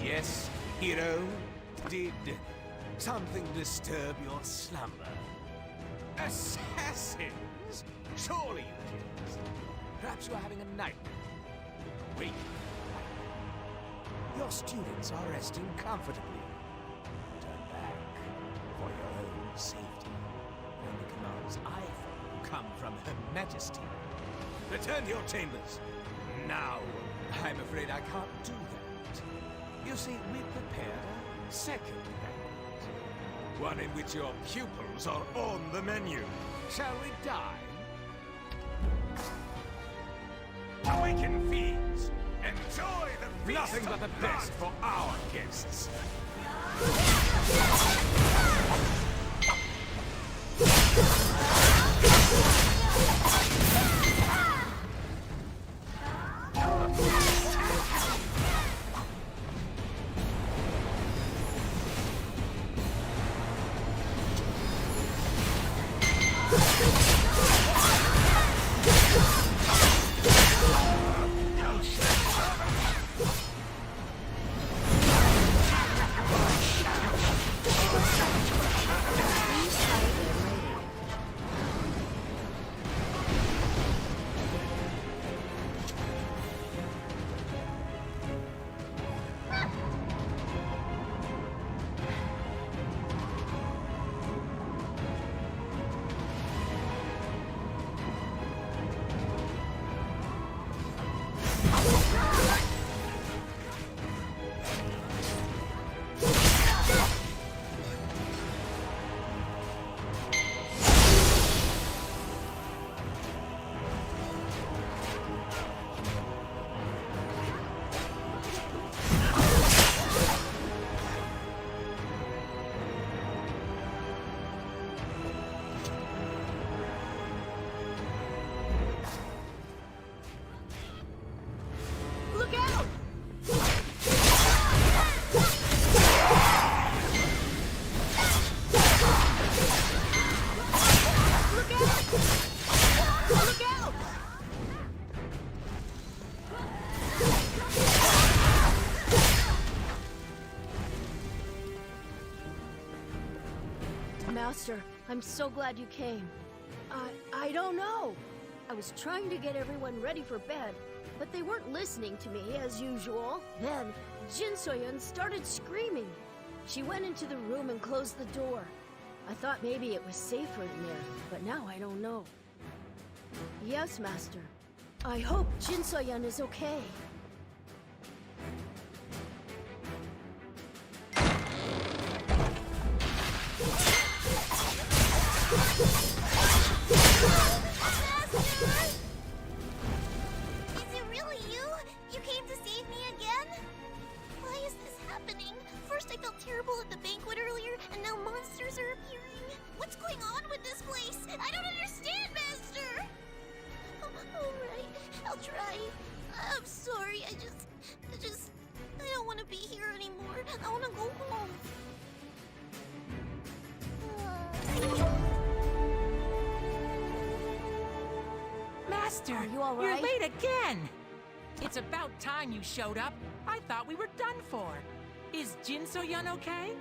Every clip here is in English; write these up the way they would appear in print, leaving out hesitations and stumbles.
Yes, hero? Did something disturb your slumber? Assassins? Surely you didn't. Perhaps you are having a nightmare. Wait. Your students are resting comfortably. Turn back for your own safety. And the commands I follow come from Her Majesty. Return to your chambers. Now. I'm afraid I can't do that. You see, we prepared a second banquet. One in which your pupils are on the menu. Shall we dine? Awaken fiends! Enjoy the feast. Nothing but the best for our guests. Master, I'm so glad you came. I don't know. I was trying to get everyone ready for bed, but they weren't listening to me as usual. Then, Jin Soyun started screaming. She went into the room and closed the door. I thought maybe it was safer in there, but now I don't know. Yes, Master. I hope Jin Soyun is okay. Is it really you? You came to save me again? Why is this happening? First I felt terrible at the banquet earlier, and now monsters are appearing. What's going on with this place? I don't understand, Master! Alright, I'll try. I'm sorry, I don't want to be here anymore. I want to go home. Master, Are you all you're right? late again! It's about time you showed up. I thought we were done for. Is Jin Soyun okay?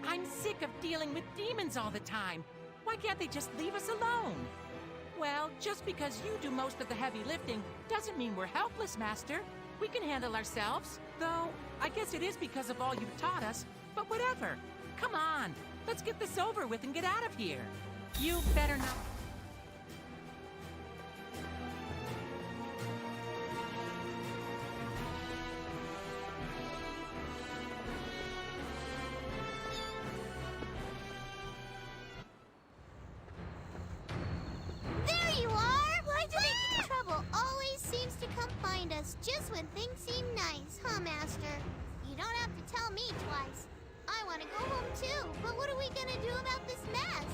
I'm sick of dealing with demons all the time. Why can't they just leave us alone? Well, just because you do most of the heavy lifting doesn't mean we're helpless, Master. We can handle ourselves. Though, I guess it is because of all you've taught us, but whatever. Come on, let's get this over with and get out of here. You better not... There you are! Why do they... Trouble always seems to come find us just when things seem nice, huh, Master? You don't have to tell me twice. I want to go home too, but what are we gonna do about this mess?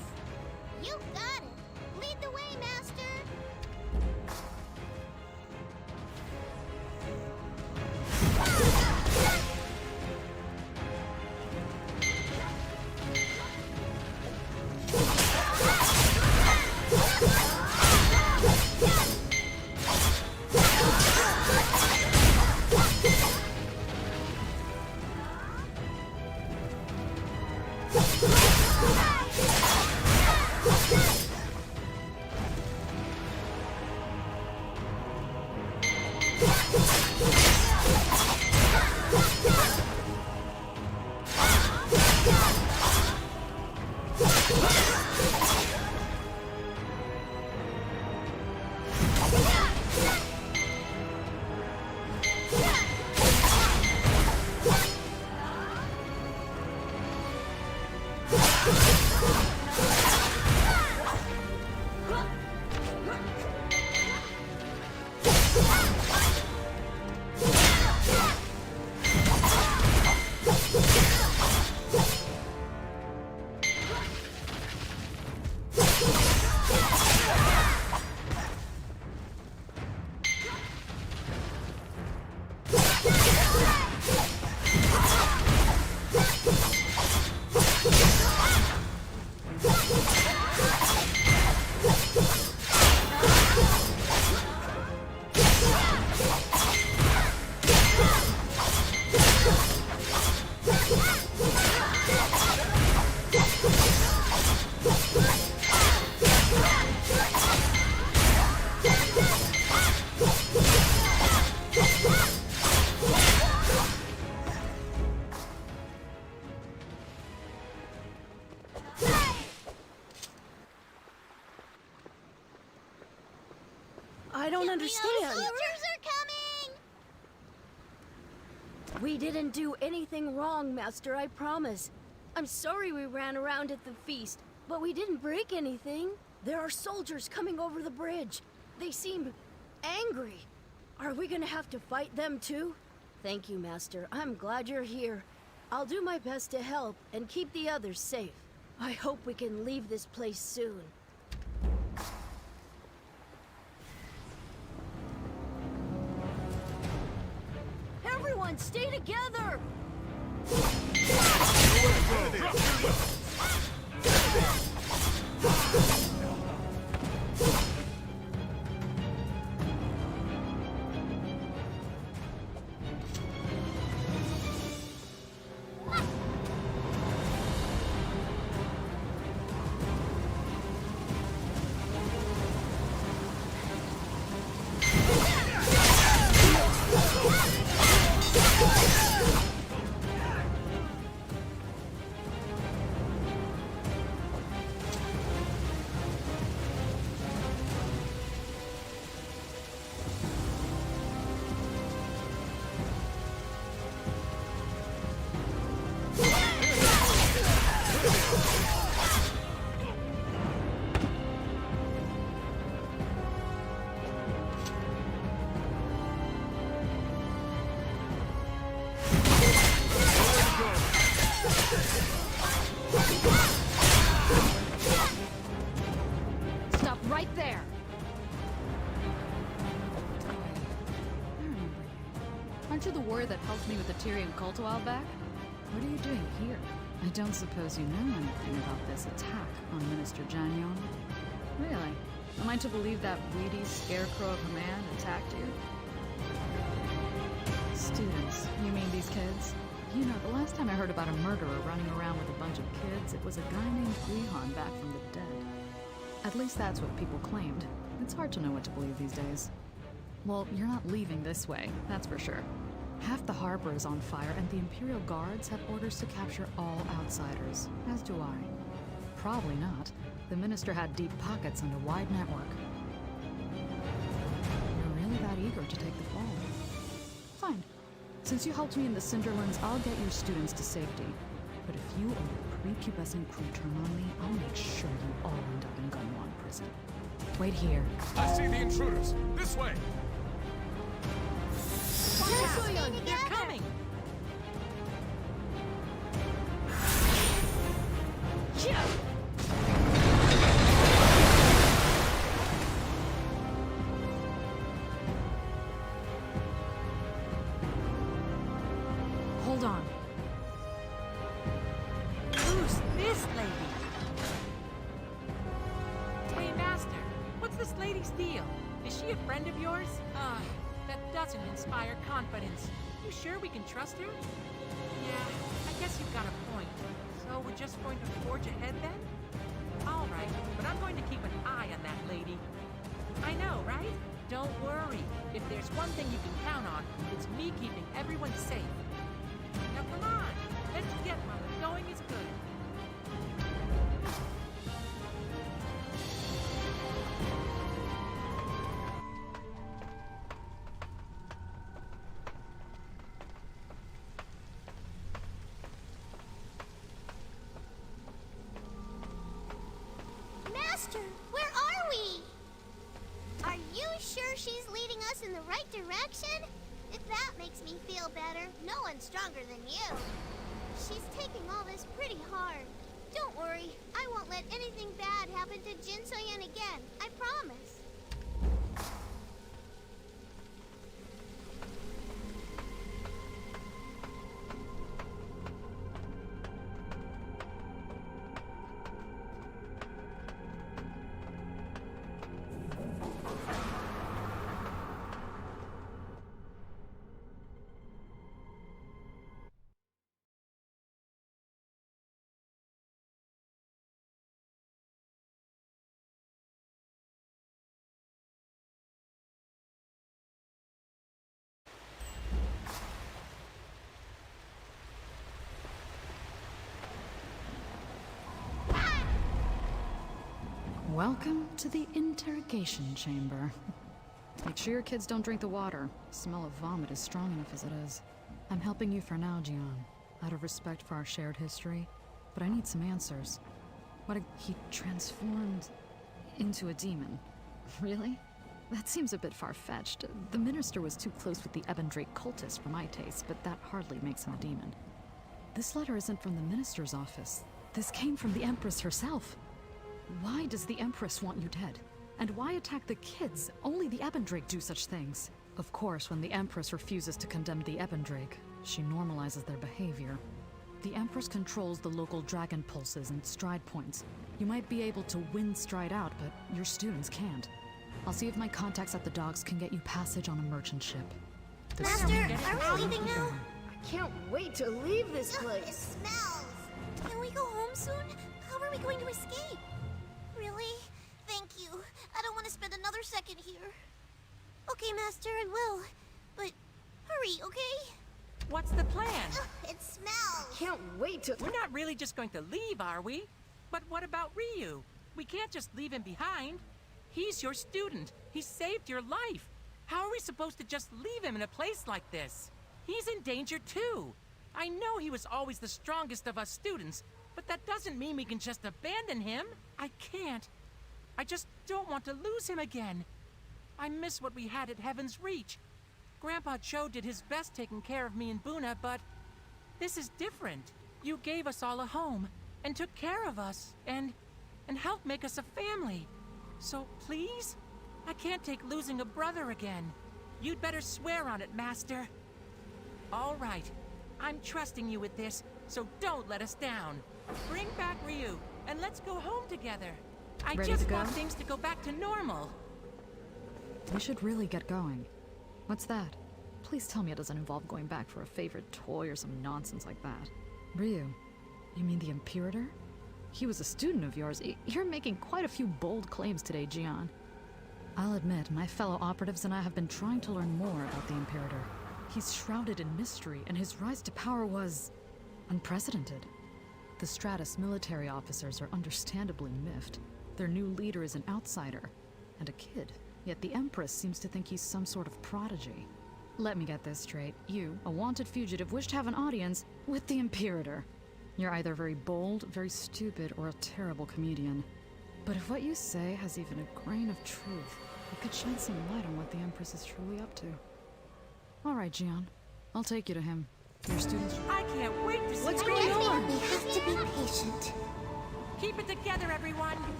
You got it. Lead the way, Master. I don't understand. Soldiers are coming! We didn't do anything wrong, Master, I promise. I'm sorry we ran around at the feast, but we didn't break anything. There are soldiers coming over the bridge. They seem angry. Are we gonna have to fight them too? Thank you, Master. I'm glad you're here. I'll do my best to help and keep the others safe. I hope we can leave this place soon. Everyone, stay together! Stop right there! Aren't you the warrior that helped me with the Tyrian cult a while back? What are you doing here? I don't suppose you know anything about this attack on Minister Janyon? Really? Am I to believe that weedy scarecrow of a man attacked you? Students, you mean these kids? You know, the last time I heard about a murderer running around with a bunch of kids, it was a guy named Guihan back from the dead. At least that's what people claimed. It's hard to know what to believe these days. Well, you're not leaving this way, that's for sure. Half the harbor is on fire, and the Imperial Guards have orders to capture all outsiders, as do I. Probably not. The Minister had deep pockets and a wide network. You're really that eager to take the fall. Fine. Since you helped me in the Cinderlands, I'll get your students to safety. But if you or your prepubescent crew turn on me, I'll make sure you all end up in Gunwan prison. Wait here. I see the intruders! This way! They're coming! Hold on. Who's this lady? Hey, Master, what's this lady's deal? Is she a friend of yours? That doesn't inspire confidence. You sure we can trust her? Yeah, I guess you've got a point. So we're just going to forge ahead then? All right, but I'm going to keep an eye on that lady. I know, right? Don't worry. If there's one thing you can count on, it's me keeping everyone safe. Now come on, let's get while the going is good. Master, where are we? Are you sure she's leading us in the right direction? If that makes me feel better, no one's stronger than you. She's taking all this pretty hard. Don't worry, I won't let anything bad happen to Jin So-yeon again. I promise. Welcome to the interrogation chamber. Make sure your kids don't drink the water. The smell of vomit is strong enough as it is. I'm helping you for now, Gian, out of respect for our shared history, but I need some answers. He transformed into a demon. Really? That seems a bit far-fetched. The minister was too close with the Ebendrake cultist for my taste, but that hardly makes him a demon. This letter isn't from the minister's office. This came from the Empress herself. Why does the Empress want you dead? And why attack the kids? Only the Ebendrake do such things. Of course, when the Empress refuses to condemn the Ebendrake, she normalizes their behavior. The Empress controls the local dragon pulses and stride points. You might be able to win stride out, but your students can't. I'll see if my contacts at the docks can get you passage on a merchant ship. Master, are we leaving now? I can't wait to leave this Ugh, it place. smells. Can we go home soon? How are we going to escape? Really? Thank you. I don't want to spend another second here. Okay, Master, I will. But hurry, okay? What's the plan? Ugh, it smells. Can't wait to... We're not really just going to leave, are we? But what about Ryu? We can't just leave him behind. He's your student. He saved your life. How are we supposed to just leave him in a place like this? He's in danger too. I know he was always the strongest of us students, but that doesn't mean we can just abandon him. I can't. I just don't want to lose him again. I miss what we had at Heaven's Reach. Grandpa Cho did his best taking care of me and Buna, but this is different. You gave us all a home and took care of us and helped make us a family. So please, I can't take losing a brother again. You'd better swear on it, Master. All right, I'm trusting you with this, so don't let us down. Bring back Ryu, and let's go home together. I Ready just to go? want things to go back to normal. We should really get going. What's that? Please tell me it doesn't involve going back for a favorite toy or some nonsense like that. Ryu, you mean the Imperator? He was a student of yours. You're making quite a few bold claims today, Gian. I'll admit, my fellow operatives and I have been trying to learn more about the Imperator. He's shrouded in mystery, and his rise to power was unprecedented. The Stratus military officers are understandably miffed. Their new leader is an outsider, and a kid. Yet the Empress seems to think he's some sort of prodigy. Let me get this straight. You, a wanted fugitive, wish to have an audience with the Imperator. You're either very bold, very stupid, or a terrible comedian. But if what you say has even a grain of truth, it could shine some light on what the Empress is truly up to. All right, Gian. I'll take you to him. Your students... I can't wait to see What's Ryu. going on? We have to be patient. Keep it together, everyone.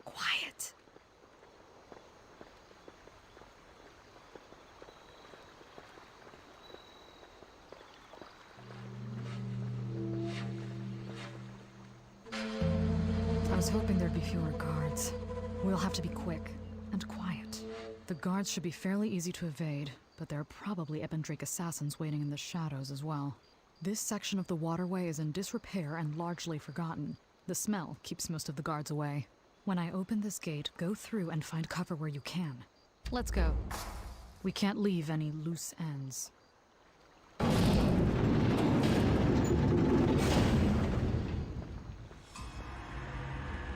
Quiet. I was hoping there'd be fewer guards. We'll have to be quick and quiet. The guards should be fairly easy to evade, but there are probably Ebendrake assassins waiting in the shadows as well. This section of the waterway is in disrepair and largely forgotten. The smell keeps most of the guards away. When I open this gate, go through and find cover where you can. Let's go. We can't leave any loose ends.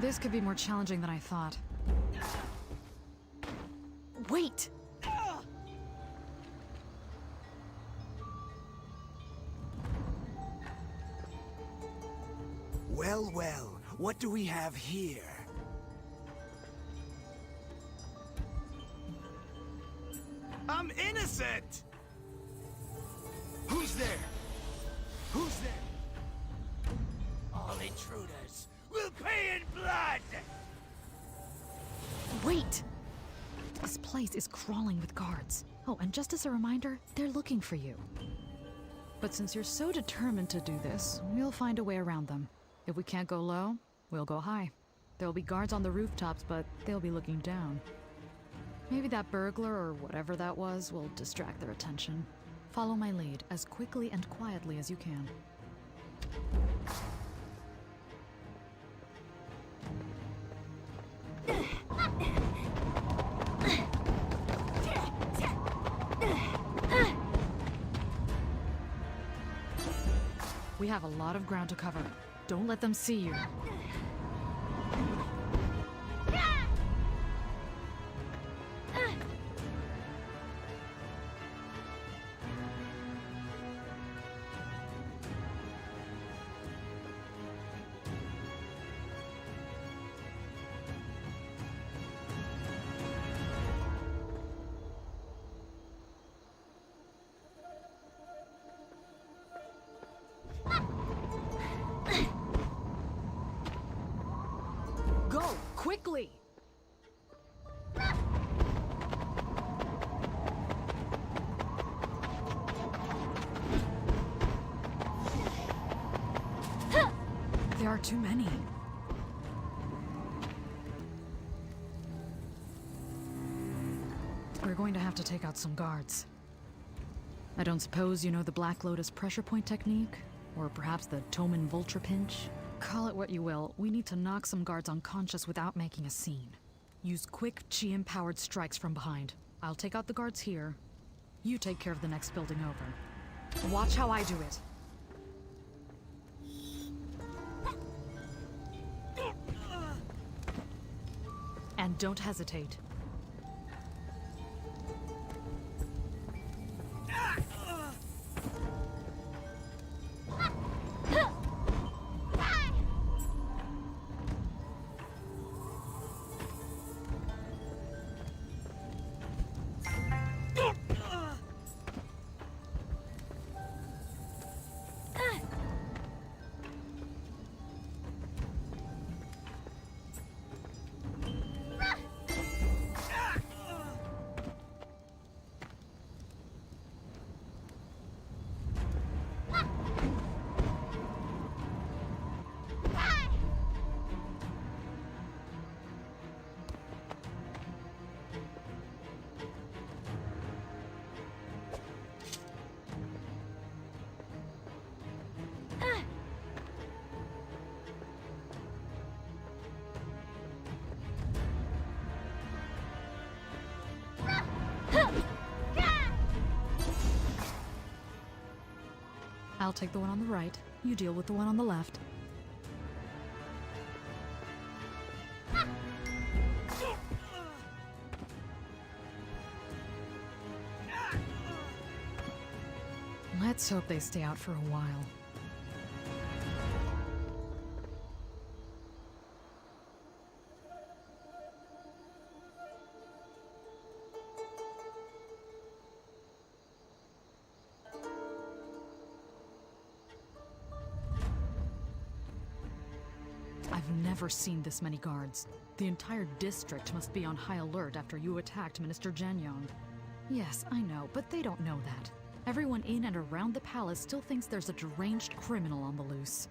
This could be more challenging than I thought. Wait! Well, well, what do we have here? I'm innocent! Who's there? Who's there? All intruders will pay in blood! Wait! This place is crawling with guards. Oh, and just as a reminder, they're looking for you. But since you're so determined to do this, we'll find a way around them. If we can't go low, we'll go high. There'll be guards on the rooftops, but they'll be looking down. Maybe that burglar or whatever that was will distract their attention. Follow my lead as quickly and quietly as you can. We have a lot of ground to cover. Don't let them see you. Go, quickly! There are too many. We're going to have to take out some guards. I don't suppose you know the Black Lotus pressure point technique? Or perhaps the Toman Vulture Pinch? Call it what you will, we need to knock some guards unconscious without making a scene. Use quick, chi-empowered strikes from behind. I'll take out the guards here. You take care of the next building over. Watch how I do it. And don't hesitate. I'll take the one on the right. You deal with the one on the left. Let's hope they stay out for a while. I've never seen this many guards. The entire district must be on high alert after you attacked Minister Jenyong. Yes, I know, but they don't know that. Everyone in and around the palace still thinks there's a deranged criminal on the loose.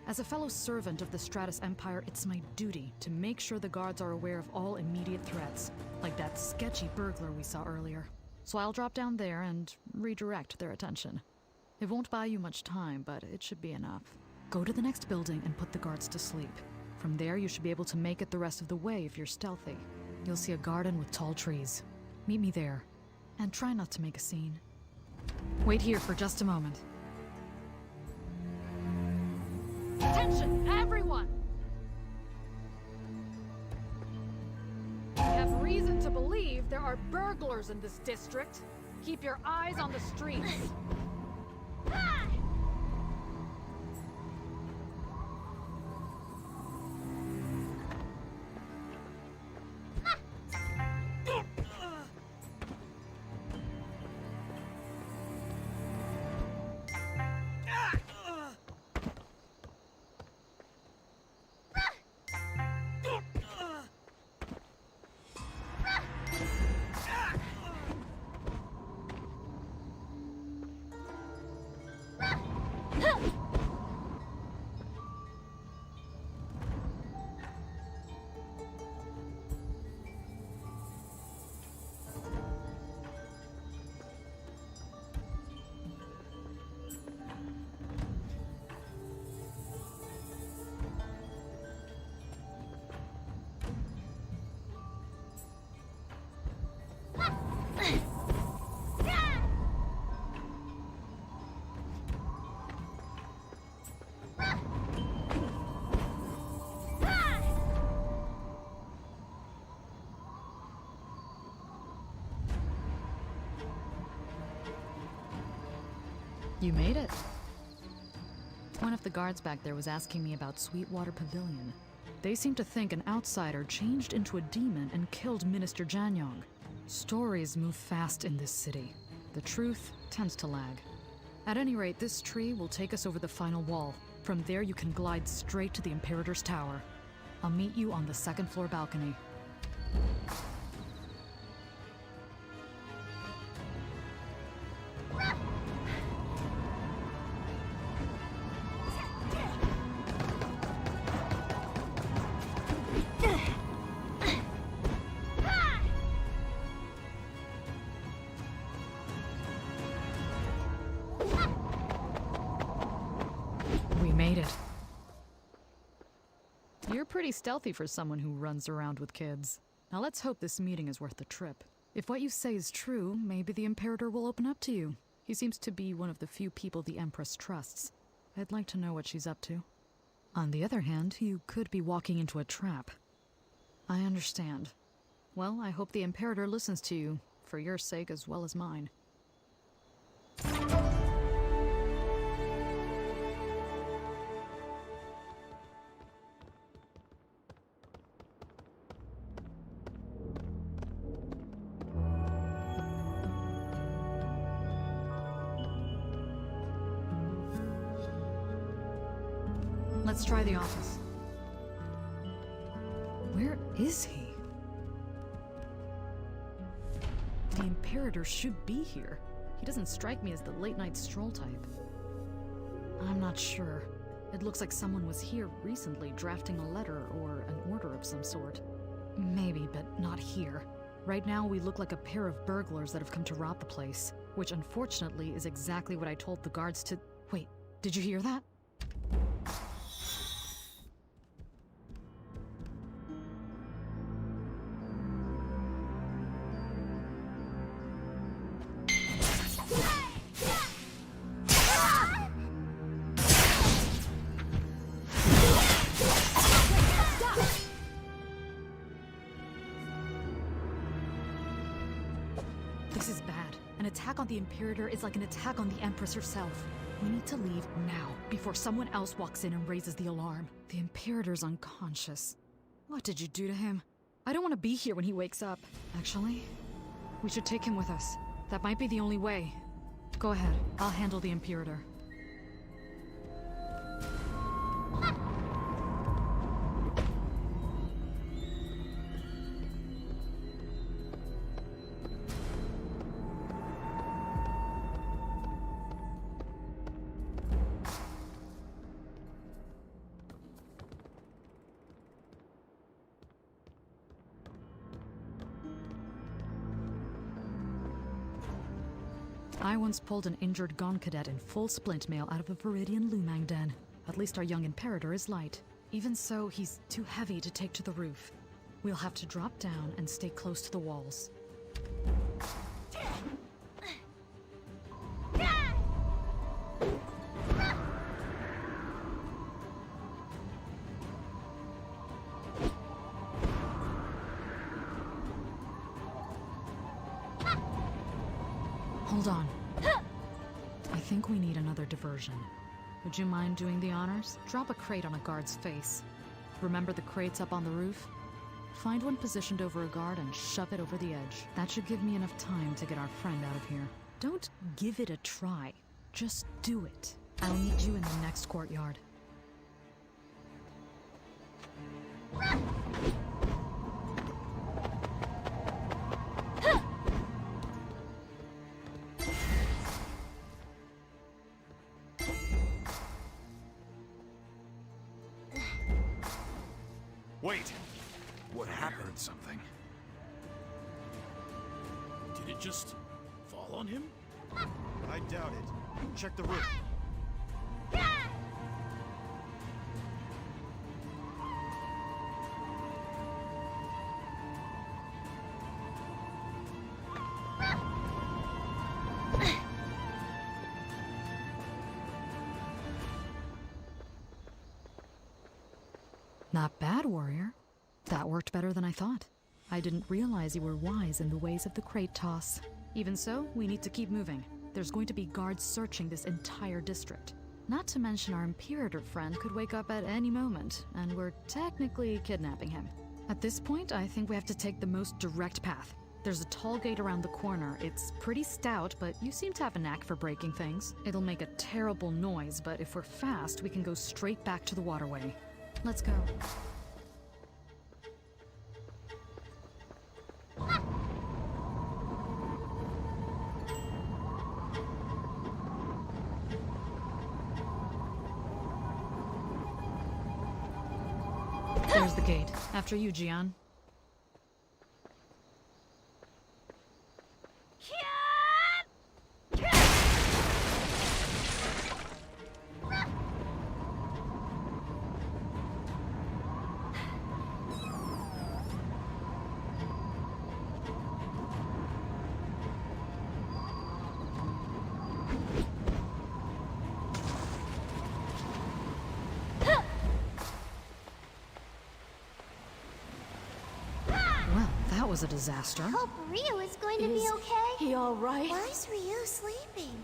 As a fellow servant of the Stratus Empire, it's my duty to make sure the guards are aware of all immediate threats, like that sketchy burglar we saw earlier. So I'll drop down there and redirect their attention. It won't buy you much time, but it should be enough. Go to the next building and put the guards to sleep. From there, you should be able to make it the rest of the way if you're stealthy. You'll see a garden with tall trees. Meet me there. And try not to make a scene. Wait here for just a moment. Attention, everyone! We have reason to believe there are burglars in this district. Keep your eyes on the streets. You made it. One of the guards back there was asking me about Sweetwater Pavilion. They seem to think an outsider changed into a demon and killed Minister Janyong. Stories move fast in this city. The truth tends to lag. At any rate, this tree will take us over the final wall. From there, you can glide straight to the Imperator's tower. I'll meet you on the second floor balcony. We made it. You're pretty stealthy for someone who runs around with kids. Now let's hope this meeting is worth the trip. If what you say is true, maybe the Imperator will open up to you. He seems to be one of the few people the Empress trusts. I'd like to know what she's up to. On the other hand, you could be walking into a trap. I understand. Well, I hope the Imperator listens to you, for your sake as well as mine. Let's try the office. Where is he? The Imperator should be here. He doesn't strike me as the late-night stroll type. I'm not sure. It looks like someone was here recently drafting a letter or an order of some sort. Maybe, but not here. Right now, we look like a pair of burglars that have come to rob the place, which unfortunately is exactly what I told the guards to... Wait, did you hear that? This is bad. An attack on the Imperator is like an attack on the Empress herself. We need to leave now, before someone else walks in and raises the alarm. The Imperator's unconscious. What did you do to him? I don't want to be here when he wakes up. Actually, we should take him with us. That might be the only way. Go ahead. I'll handle the Imperator. I once pulled an injured Gon cadet in full splint mail out of a Viridian Lumang den. At least our young Imperator is light. Even so, he's too heavy to take to the roof. We'll have to drop down and stay close to the walls. Hold on. I think we need another diversion. Would you mind doing the honors? Drop a crate on a guard's face. Remember the crates up on the roof? Find one positioned over a guard and shove it over the edge. That should give me enough time to get our friend out of here. Don't give it a try. Just do it. I'll meet you in the next courtyard. Wait! What I happened? heard something. Did it just fall on him? I doubt it. Check the roof. Not bad, warrior. That worked better than I thought. I didn't realize you were wise in the ways of the crate toss. Even so, we need to keep moving. there's going to be guards searching this entire district. Not to mention our Imperator friend could wake up at any moment, and we're technically kidnapping him. At this point, I think we have to take the most direct path. There's a tall gate around the corner. It's pretty stout, but you seem to have a knack for breaking things. It'll make a terrible noise, but if we're fast, we can go straight back to the waterway. Let's go. There's the gate. After you, Gian. Well, that was a disaster. Hope Ryu is going to be Is okay. he all right? Why is Ryu sleeping?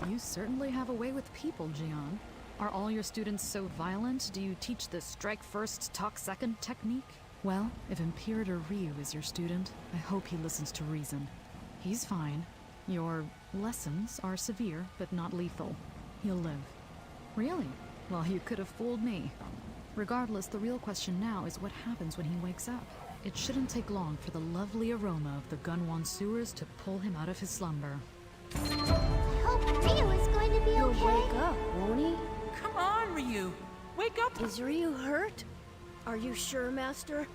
You certainly have a way with people, Gian. Are all your students so violent? Do you teach the strike first, talk second technique? Well, if Imperator Ryu is your student, I hope he listens to reason. He's fine. Your lessons are severe, but not lethal. He'll live. Really? Well, you could have fooled me. Regardless, the real question now is what happens when he wakes up. It shouldn't take long for the lovely aroma of the Gunwon sewers to pull him out of his slumber. I hope Ryu is going to be He'll okay. wake up, won't he? Come on, Ryu. Wake up. Is Ryu hurt? Are you sure, Master?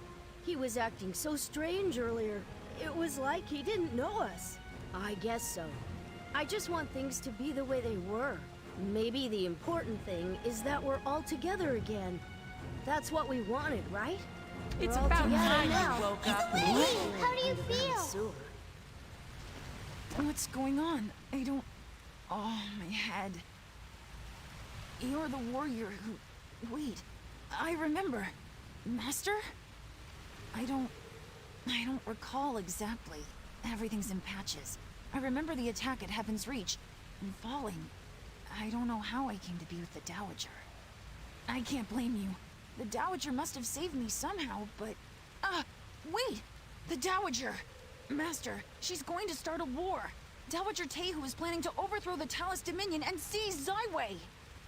He was acting so strange earlier. It was like he didn't know us. I guess so. I just want things to be the way they were. Maybe the important thing is that we're all together again. That's what we wanted, right? It's We're all about together time now. you woke up. Ryu, how do you feel? Sewer. What's going on? I don't... Oh, my head. You're the warrior who... Wait, I remember. Master? I don't recall exactly. Everything's in patches. I remember the attack at Heaven's Reach and falling. I don't know how I came to be with the Dowager. I can't blame you. The Dowager must have saved me somehow, but... wait! The Dowager! Master, she's going to start a war! Dowager Tehu is planning to overthrow the Talus Dominion and seize Zyway!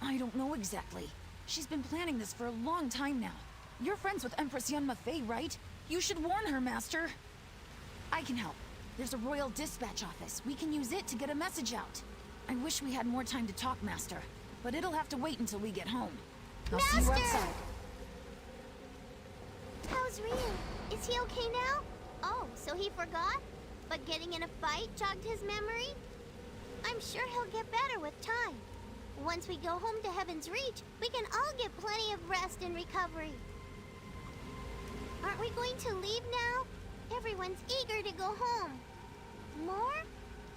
I don't know exactly. She's been planning this for a long time now. You're friends with Empress Yunma Fei, right? You should warn her, Master! I can help. There's a royal dispatch office. We can use it to get a message out. I wish we had more time to talk, Master, but it'll have to wait until we get home. I'll see you Master! outside. How's Ryu? Is he okay now? Oh, so he forgot? But getting in a fight jogged his memory? I'm sure he'll get better with time. Once we go home to Heaven's Reach, we can all get plenty of rest and recovery. Aren't we going to leave now? Everyone's eager to go home. More?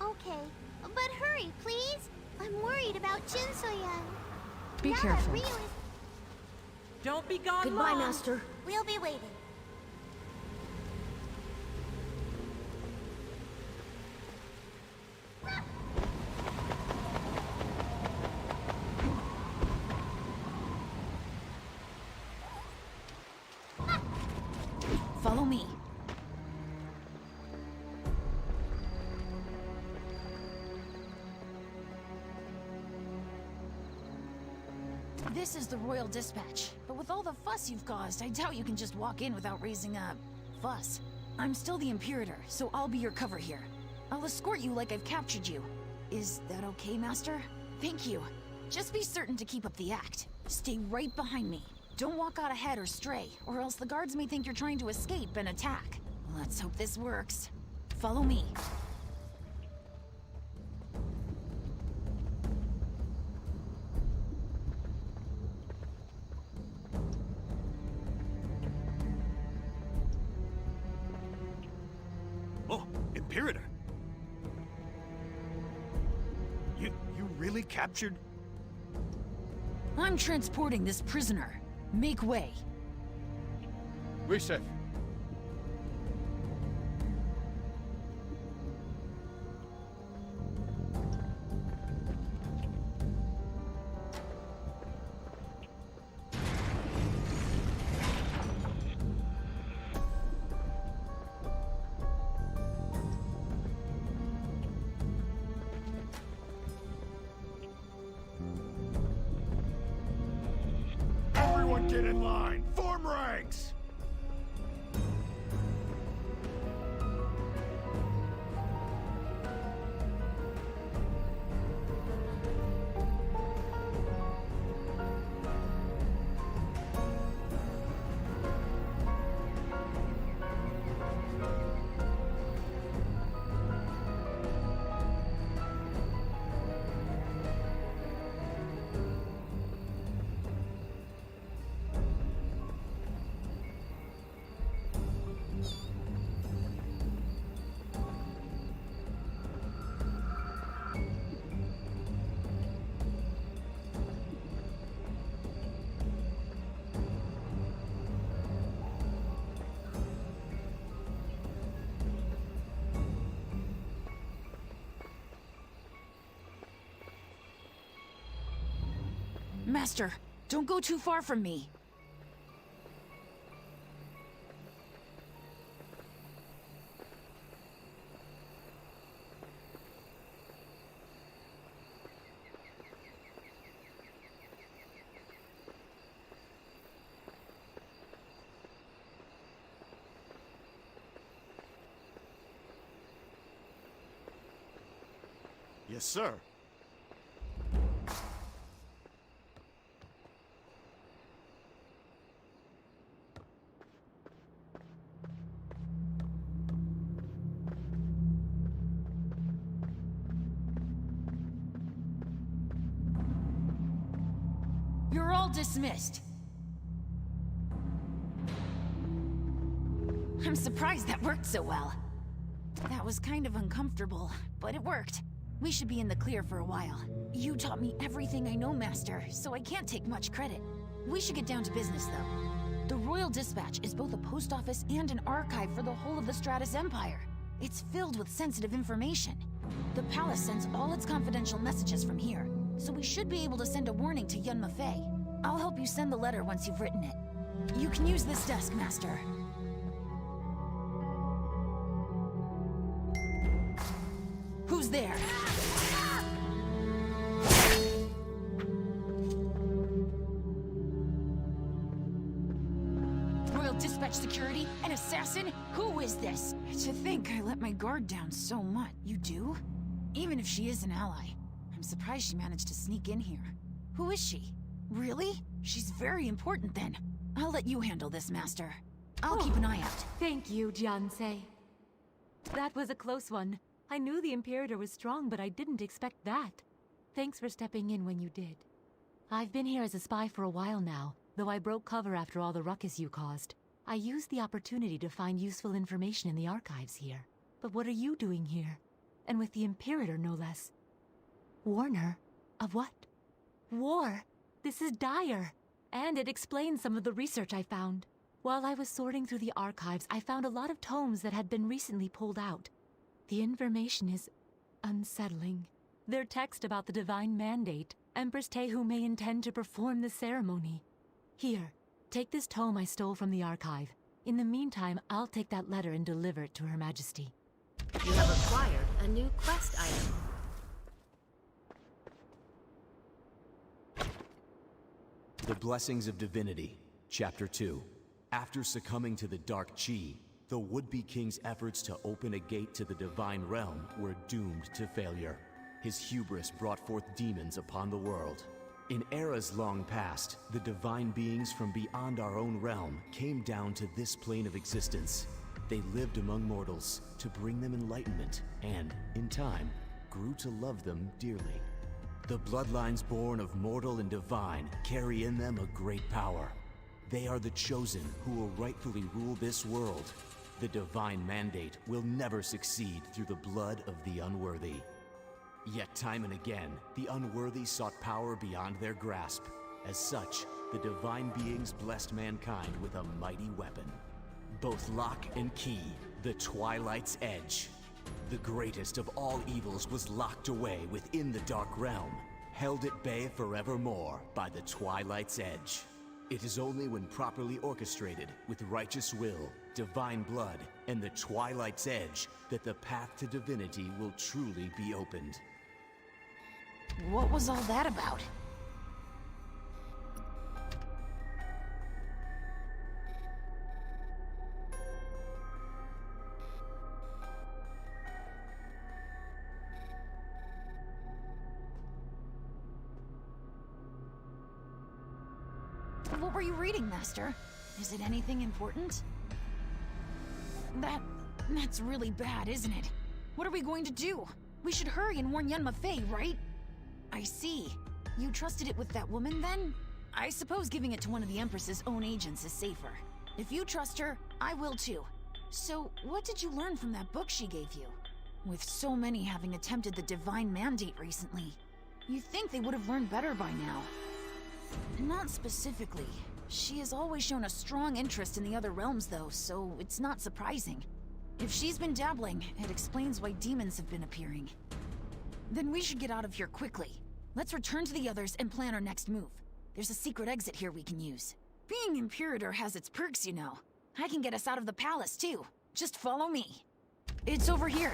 Okay, but hurry, please. I'm worried about Jin Soyan. Be Now that careful. Ryu is... Don't be gone Goodbye, long. Master. We'll be waiting. Follow me. This is the Royal Dispatch, but with all the fuss you've caused, I doubt you can just walk in without raising a fuss. I'm still the Imperator, so I'll be your cover here. I'll escort you like I've captured you. Is that okay, Master? Thank you. Just be certain to keep up the act. Stay right behind me. Don't walk out ahead or stray, or else the guards may think you're trying to escape and attack. Let's hope this works. Follow me. Oh, Imperator. You really captured... I'm transporting this prisoner. Make way. Oui, chef. in line! Form ranks! Master, don't go too far from me. Yes, sir. You're all dismissed. I'm surprised that worked so well. That was kind of uncomfortable, but it worked. We should be in the clear for a while. You taught me everything I know, Master, so I can't take much credit. We should get down to business, though. The Royal Dispatch is both a post office and an archive for the whole of the Stratus Empire. It's filled with sensitive information. The palace sends all its confidential messages from here, so we should be able to send a warning to Yun Mafei. I'll help you send the letter once you've written it. You can use this desk, Master. Who's there? Royal Dispatch Security? An assassin? Who is this? To think I let my guard down so much. You do? Even if she is an ally, I'm surprised she managed to sneak in here. Who is she? Really? She's very important then. I'll let you handle this, Master. I'll keep an eye out. Thank you, Jiansei. That was a close one. I knew the Imperator was strong, but I didn't expect that. Thanks for stepping in when you did. I've been here as a spy for a while now, though I broke cover after all the ruckus you caused. I used the opportunity to find useful information in the archives here. But what are you doing here? And with the Imperator, no less. Warner? Of what? War? This is dire. And it explains some of the research I found. While I was sorting through the archives, I found a lot of tomes that had been recently pulled out. The information is unsettling. They're text about the divine mandate. Empress Tehu may intend to perform the ceremony. Here, take this tome I stole from the archive. In the meantime, I'll take that letter and deliver it to Her Majesty. You have acquired a new quest item. The Blessings of Divinity, Chapter 2. After succumbing to the Dark Chi, the would-be king's efforts to open a gate to the divine realm were doomed to failure. His hubris brought forth demons upon the world. In eras long past, the divine beings from beyond our own realm came down to this plane of existence. They lived among mortals to bring them enlightenment and, in time, grew to love them dearly. The bloodlines born of mortal and divine carry in them a great power. They are the chosen who will rightfully rule this world. The divine mandate will never succeed through the blood of the unworthy. Yet time and again, the unworthy sought power beyond their grasp. As such, the divine beings blessed mankind with a mighty weapon. Both lock and key, the Twilight's Edge. The greatest of all evils was locked away within the Dark Realm, held at bay forevermore by the Twilight's Edge. It is only when properly orchestrated with righteous will, divine blood, and the Twilight's Edge that the path to divinity will truly be opened. What was all that about? What were you reading, Master? Is it anything important? That's really bad, isn't it? What are we going to do? We should hurry and warn Yunma Fei, right? I see. You trusted it with that woman, then? I suppose giving it to one of the Empress's own agents is safer. If you trust her, I will too. So, what did you learn from that book she gave you? With so many having attempted the Divine Mandate recently, you'd think they would have learned better by now. Not specifically. She has always shown a strong interest in the other realms, though, so it's not surprising. If she's been dabbling, it explains why demons have been appearing. Then we should get out of here quickly. Let's return to the others and plan our next move. There's a secret exit here we can use. Being Imperator has its perks, you know. I can get us out of the palace, too. Just follow me. It's over here.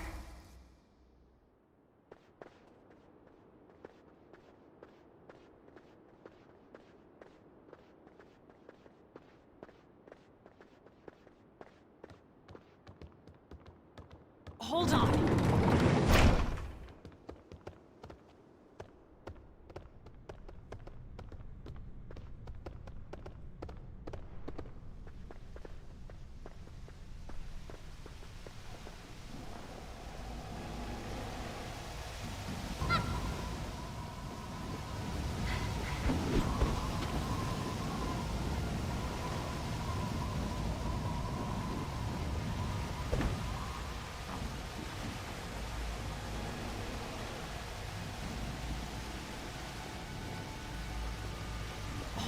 Hold on.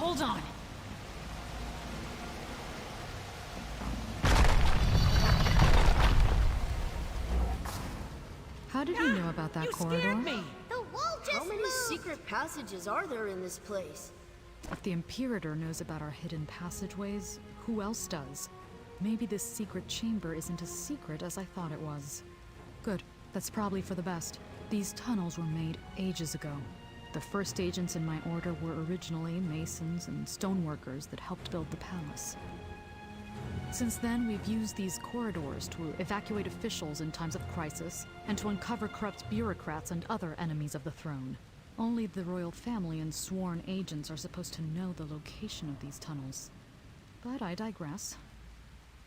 Hold on. How did you know about that You corridor? scared me! The wall just How many moved! secret passages are there in this place? If the Imperator knows about our hidden passageways, who else does? Maybe this secret chamber isn't as secret as I thought it was. Good. That's probably for the best. These tunnels were made ages ago. The first agents in my order were originally masons and stoneworkers that helped build the palace. Since then, we've used these corridors to evacuate officials in times of crisis, and to uncover corrupt bureaucrats and other enemies of the throne. Only the royal family and sworn agents are supposed to know the location of these tunnels. But I digress.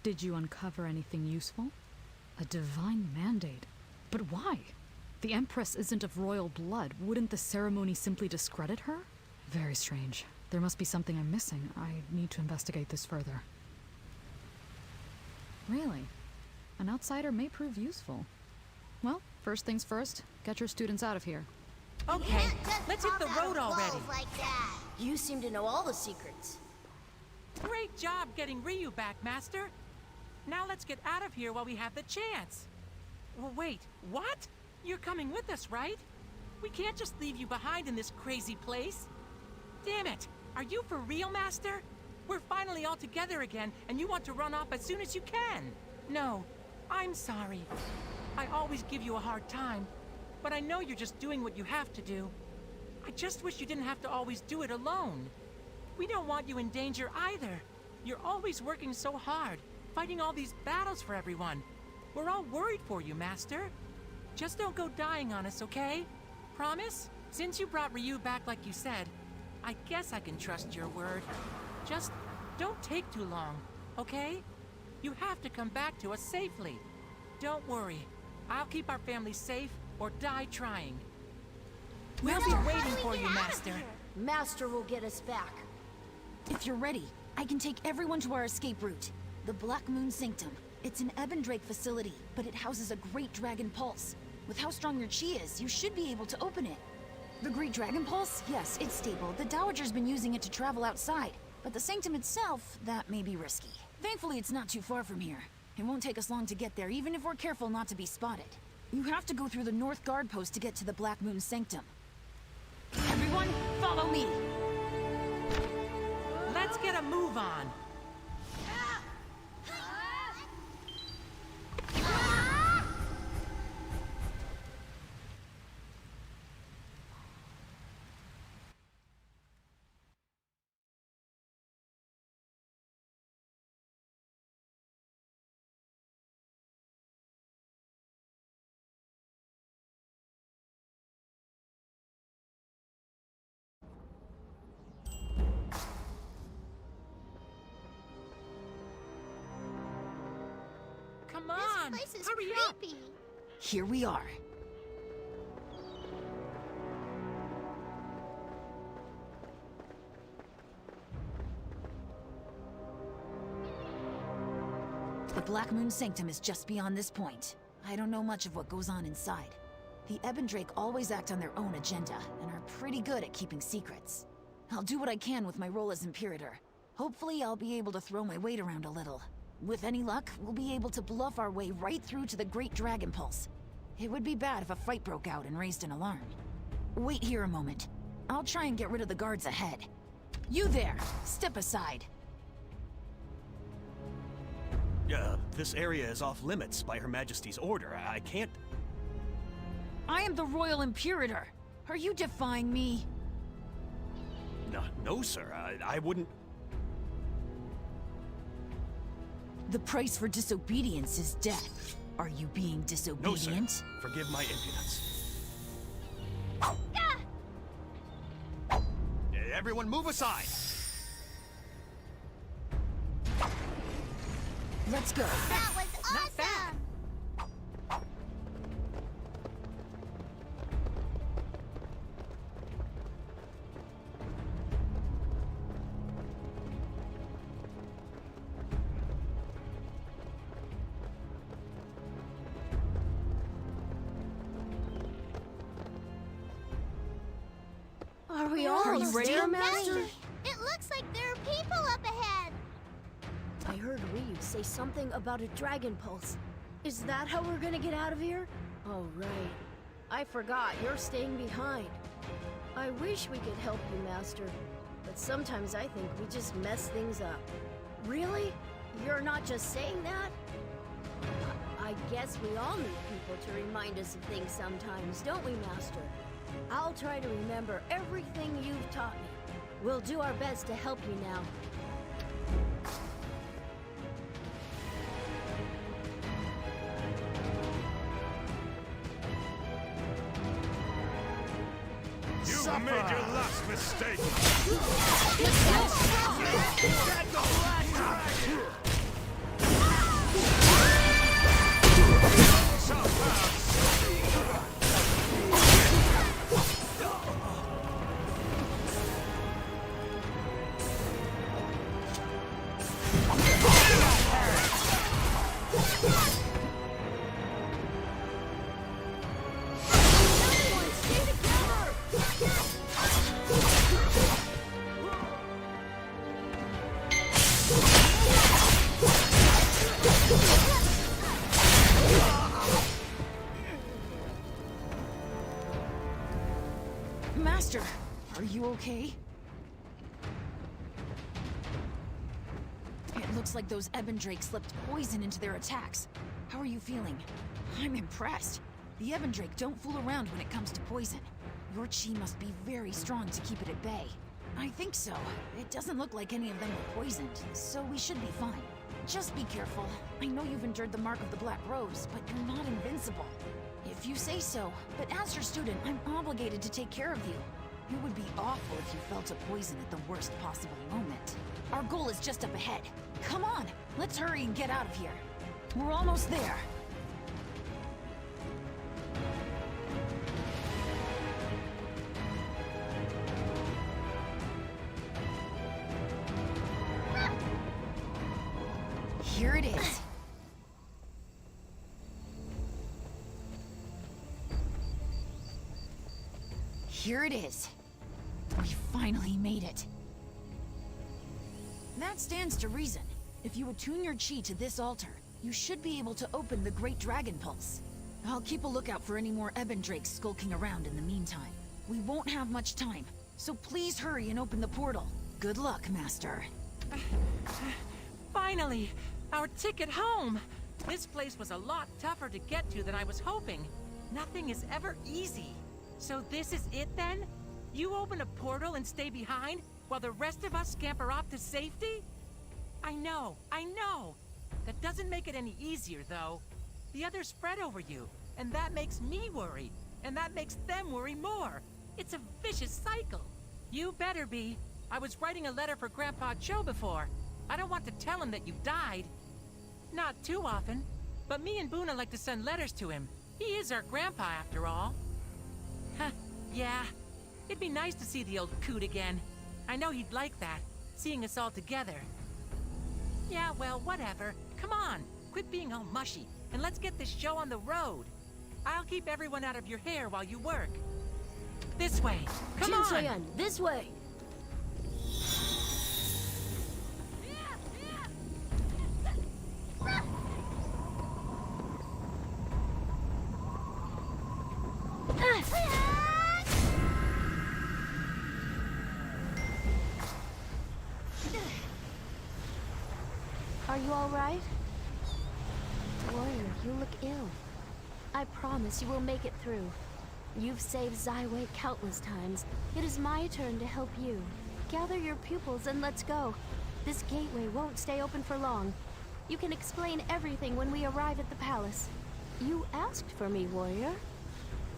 Did you uncover anything useful? A divine mandate. But why? The Empress isn't of royal blood. Wouldn't the ceremony simply discredit her? Very strange. There must be something I'm missing. I need to investigate this further. Really? An outsider may prove useful. Well, first things first, get your students out of here. Okay, Can't just let's hit pop the out road of walls already. like that. You seem to know all the secrets. Great job getting Ryu back, Master. Now let's get out of here while we have the chance. Well, wait, what? You're coming with us, right? We can't just leave you behind in this crazy place. Damn it! Are you for real, Master? We're finally all together again, and you want to run off as soon as you can. No, I'm sorry. I always give you a hard time, but I know you're just doing what you have to do. I just wish you didn't have to always do it alone. We don't want you in danger either. You're always working so hard, fighting all these battles for everyone. We're all worried for you, Master. Just don't go dying on us, okay? Promise? Since you brought Ryu back like you said, I guess I can trust your word. Just don't take too long, okay? You have to come back to us safely. Don't worry. I'll keep our family safe or die trying. We'll be waiting for you, Master. Master will get us back. If you're ready, I can take everyone to our escape route. The Black Moon Sanctum. It's an Ebon Drake facility, but it houses a Great Dragon Pulse. With how strong your chi is, you should be able to open it. The Great Dragon Pulse? Yes, it's stable. The Dowager's been using it to travel outside. But the Sanctum itself, that may be risky. Thankfully, it's not too far from here. It won't take us long to get there, even if we're careful not to be spotted. You have to go through the North Guard post to get to the Black Moon Sanctum. Everyone, follow me! Let's get a move on. on! This place is Hurry up! creepy. Here we are. The Black Moon Sanctum is just beyond this point. I don't know much of what goes on inside. The Ebendrake always act on their own agenda, and are pretty good at keeping secrets. I'll do what I can with my role as Imperator. Hopefully I'll be able to throw my weight around a little. With any luck, we'll be able to bluff our way right through to the Great Dragon Pulse. It would be bad if a fight broke out and raised an alarm. Wait here a moment. I'll try and get rid of the guards ahead. You there! Step aside. This area is off limits by Her Majesty's order. I can't... I am the Royal Imperator. Are you defying me? No, sir. I wouldn't... The price for disobedience is death. Are you being disobedient? No, sir. Forgive my impudence. Everyone move aside! Let's go. That was Not bad. awesome. Are we We're almost you ready? there, Master? It looks like there are people up ahead. I heard Ryu say something about a dragon pulse. Is that how we're gonna get out of here? Oh, right. I forgot, you're staying behind. I wish we could help you, Master. But sometimes I think we just mess things up. Really? You're not just saying that? I guess we all need people to remind us of things sometimes, don't we, Master? I'll try to remember everything you've taught me. We'll do our best to help you now. You made your last mistake. Master, are you okay? It looks like those Ebendrake slipped poison into their attacks. How are you feeling? I'm impressed. The Ebendrake don't fool around when it comes to poison. Your chi must be very strong to keep it at bay. I think so. It doesn't look like any of them were poisoned, so we should be fine. Just be careful. I know you've endured the mark of the Black Rose, but you're not invincible. If you say so, but as your student, I'm obligated to take care of you. It would be awful if you fell to poison at the worst possible moment. Our goal is just up ahead. Come on, let's hurry and get out of here. We're almost there. Here it is. Here it is. We finally made it. That stands to reason. If you attune your chi to this altar, you should be able to open the Great Dragon Pulse. I'll keep a lookout for any more Ebendrakes skulking around in the meantime. We won't have much time, so please hurry and open the portal. Good luck, Master. Finally! Our ticket home! This place was a lot tougher to get to than I was hoping. Nothing is ever easy. So this is it then? You open a portal and stay behind while the rest of us scamper off to safety? I know. That doesn't make it any easier, though. The others spread over you, and that makes me worry, and that makes them worry more. It's a vicious cycle. You better be. I was writing a letter for Grandpa Joe before. I don't want to tell him that you died. Not too often. but me and Boona like to send letters to him. He is our grandpa, after all. Huh, yeah. It'd be nice to see the old coot again. I know he'd like that, seeing us all together. Yeah, well, whatever. Come on, quit being all mushy, and let's get this show on the road. I'll keep everyone out of your hair while you work. This way. Come Jin on! Soyan, this way! Are you all right? Warrior, you look ill. I promise you will make it through. You've saved Zaiwei countless times. It is my turn to help you. Gather your pupils and let's go. This gateway won't stay open for long. You can explain everything when we arrive at the palace. You asked for me, warrior.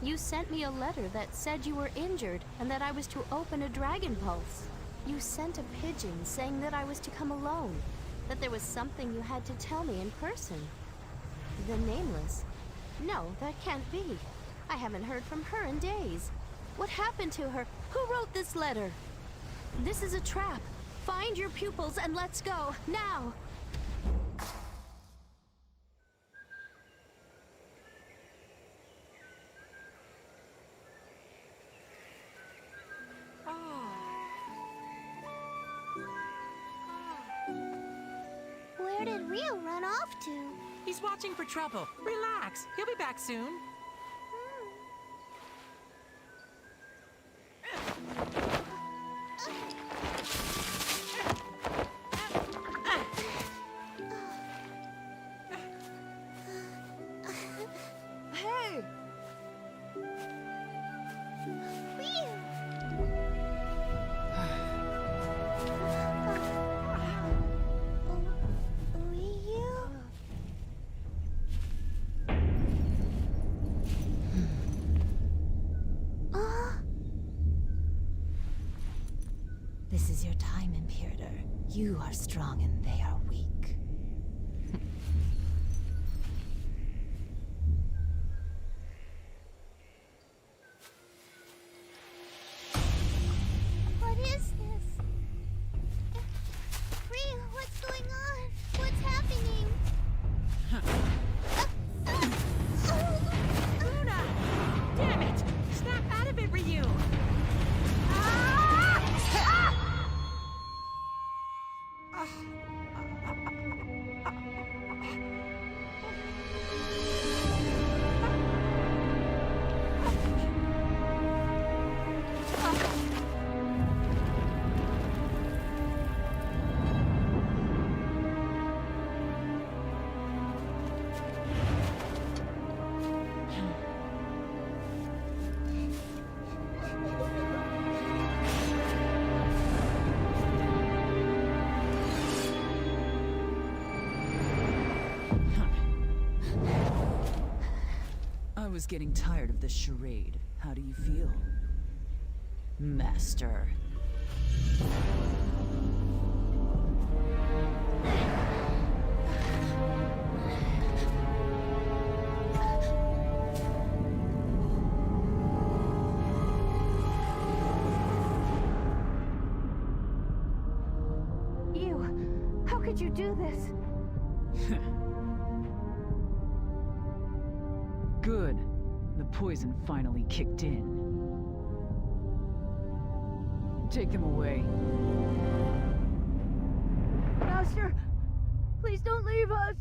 You sent me a letter that said you were injured and that I was to open a dragon pulse. You sent a pigeon saying that I was to come alone, that there was something you had to tell me in person. The Nameless. No, that can't be. I haven't heard from her in days. What happened to her? Who wrote this letter? This is a trap. Find your pupils and let's go, now! Where did Rio run off to? He's watching for trouble. Relax, he'll be back soon. Hey! This is your time, Imperator. You are strong and they are weak. What is this? Rio, what's going on? What's happening? Luna! Damn it! Snap out of it, Ryu! I was getting tired of this charade. How do you feel? Master. You, how could you do this? Good. The poison finally kicked in. Take them away. Master, please don't leave us!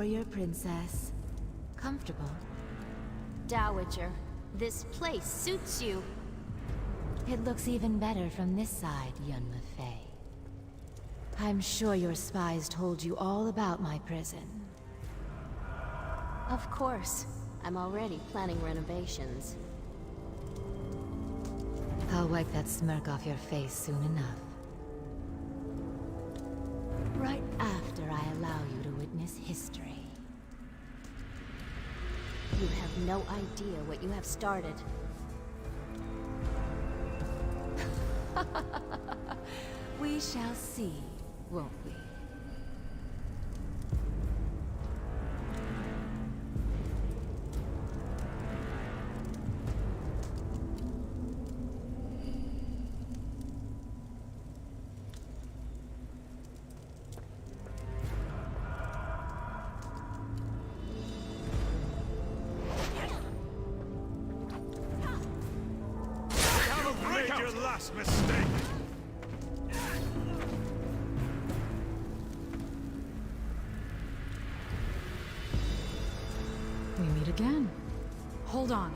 warrior princess. Comfortable? Dowager, this place suits you. It looks even better from this side, Yun Lefei. I'm sure your spies told you all about my prison. Of course. I'm already planning renovations. I'll wipe that smirk off your face soon enough. Right after I allow you to witness history. You have no idea what you have started. We shall see, won't we? You made your last mistake! We meet again. Hold on.